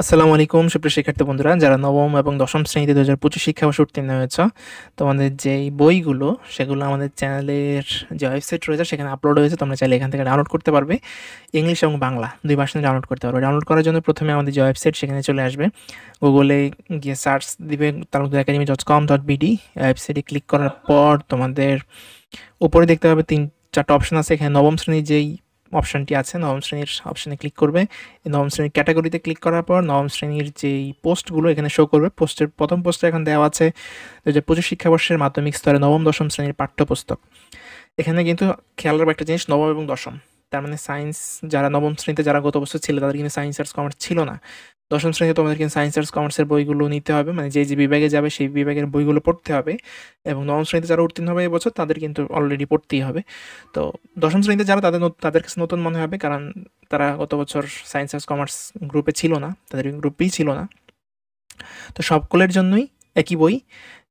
আসসালামু আলাইকুম সুপ্রিয় শিক্ষার্থী বন্ধুরা, যারা নবম এবং দশম শ্রেণীতে 2025 শিক্ষাবর্ষে উত্তীর্ণ হয়েছ, তোমাদের যেই বইগুলো সেগুলো আমাদের চ্যানেলের যে ওয়েবসাইট রয়েছে সেখানে আপলোড হয়েছে। তোমরা চাইলে এখান থেকে ডাউনলোড করতে পারবে। ইংলিশ এবং বাংলা দুই ভাষায় ডাউনলোড করতে পারবে। ডাউনলোড করার জন্য প্রথমে আমাদের যে ওয়েবসাইট সেখানে চলে আসবে, গুগলে গিয়ে সার্চ দিবে talukdaracademy.com.bd। ওয়েবসাইটে ক্লিক করার পর তোমাদের উপরে দেখতে পাবে 3-4টা অপশন আছে। এখানে নবম শ্রেণীর যেই অপশনটি আছে, নবম শ্রেণীর অপশনে ক্লিক করবে। নবম শ্রেণীর ক্যাটাগরিতে ক্লিক করার পর নবম শ্রেণীর যেই পোস্টগুলো এখানে শো করবে, পোস্টের প্রথম পোস্টে এখন দেওয়া আছে 2025 শিক্ষাবর্ষের মাধ্যমিক স্তরে নবম দশম শ্রেণীর পাঠ্যপুস্তক। এখানে কিন্তু খেয়াল রাখবে একটা জিনিস, নবম এবং দশম, তার মানে সায়েন্স যারা নবম শ্রেণীতে যারা গত বছর ছিল তাদের কিন্তু সায়েন্স আর্টস কমার্স ছিল না। দশম শ্রেণীতে তোমাদের কিন্তু সায়েন্স আর্টস কমার্সের বইগুলো নিতে হবে, মানে যে বিভাগে যাবে সেই বিভাগের বইগুলো পড়তে হবে। এবং নবম শ্রেণীতে যারা উত্তীর্ণ হবে এবছর তাদের কিন্তু অলরেডি পড়তেই হবে। তো দশম শ্রেণীতে যারা তাদের কাছে নতুন মনে হবে, কারণ তারা গত বছর সায়েন্স আর্টস কমার্স গ্রুপে ছিল না, তাদের গ্রুপেই ছিল না। তো সকলের জন্যই একই বই,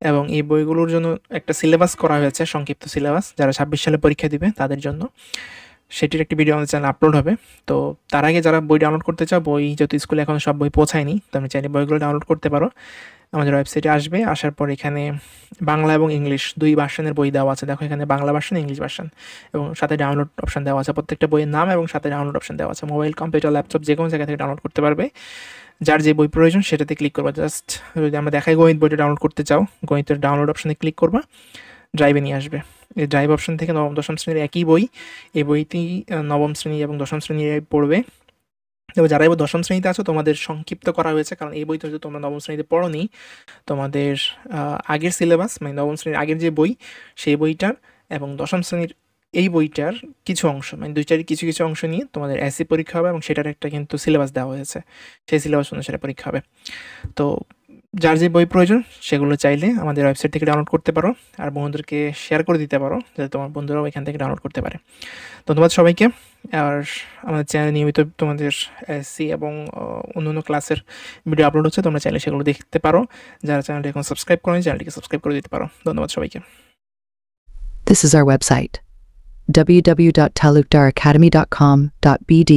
এবং এই বইগুলোর জন্য একটা সিলেবাস করা হয়েছে, সংক্ষিপ্ত সিলেবাস, যারা 26 সালে পরীক্ষা দিবে তাদের জন্য। সেটির একটি ভিডিও আমাদের চ্যানেলে আপলোড হবে। তো তার আগে যারা বই ডাউনলোড করতে চাও, বই যেহেতু স্কুলে এখনও সব বই পৌঁছায়নি, তো আমি চাইলে বইগুলো ডাউনলোড করতে পারো। আমাদের ওয়েবসাইটে আসবে, আসার পর এখানে বাংলা এবং ইংলিশ দুই ভার্সনের বই দেওয়া আছে। দেখো এখানে বাংলা ভার্সন, ইংলিশ ভার্সন, এবং সাথে ডাউনলোড অপশন দেওয়া আছে। প্রত্যেকটা বইয়ের নাম এবং সাথে ডাউনলোড অপশন দেওয়া আছে। মোবাইল, কম্পিউটার, ল্যাপটপ যে কোনো জায়গা থেকে ডাউনলোড করতে পারবে। যার যে বই প্রয়োজন সেটাতে ক্লিক করবা। জাস্ট যদি আমরা দেখাই গণিত বইটা ডাউনলোড করতে চাও, গণিতের ডাউনলোড অপশনে ক্লিক করবা, ড্রাইভে নিয়ে আসবে। এই ড্রাইভ অপশন থেকে নবম দশম শ্রেণীর একই বই, এই বইটি নবম শ্রেণী এবং দশম শ্রেণীর পড়বে। তবে যারা এবার দশম শ্রেণীতে আছো তোমাদের সংক্ষিপ্ত করা হয়েছে, কারণ এই বইটা যদি তোমরা নবম শ্রেণীতে পড়োনি, তোমাদের আগের সিলেবাস মানে নবম শ্রেণীর আগের যে বই সেই বইটার এবং দশম শ্রেণীর এই বইটার কিছু অংশ, মানে দুইটারই কিছু কিছু অংশ নিয়ে তোমাদের এসি পরীক্ষা হবে, এবং সেটার একটা কিন্তু সিলেবাস দেওয়া হয়েছে, সেই সিলেবাস অনুসারে পরীক্ষা হবে। তো যার যে বই প্রয়োজন সেগুলো চাইলে আমাদের ওয়েবসাইট থেকে ডাউনলোড করতে পারো, আর বন্ধুদেরকে শেয়ার করে দিতে পারো যাতে তোমার বন্ধুরাও এখান থেকে ডাউনলোড করতে পারে। ধন্যবাদ সবাইকে। আর আমাদের চ্যানেলে নিয়মিত তোমাদের এসসি এবং অন্যান্য ক্লাসের ভিডিও আপলোড হচ্ছে, তোমরা চাইলে সেগুলো দেখতে পারো। যারা চ্যানেলটি এখন সাবস্ক্রাইব করেনি চ্যানেলটিকে সাবস্ক্রাইব করে দিতে পারো। ধন্যবাদ সবাইকে। This is our website, www.talukdaracademy.com.bd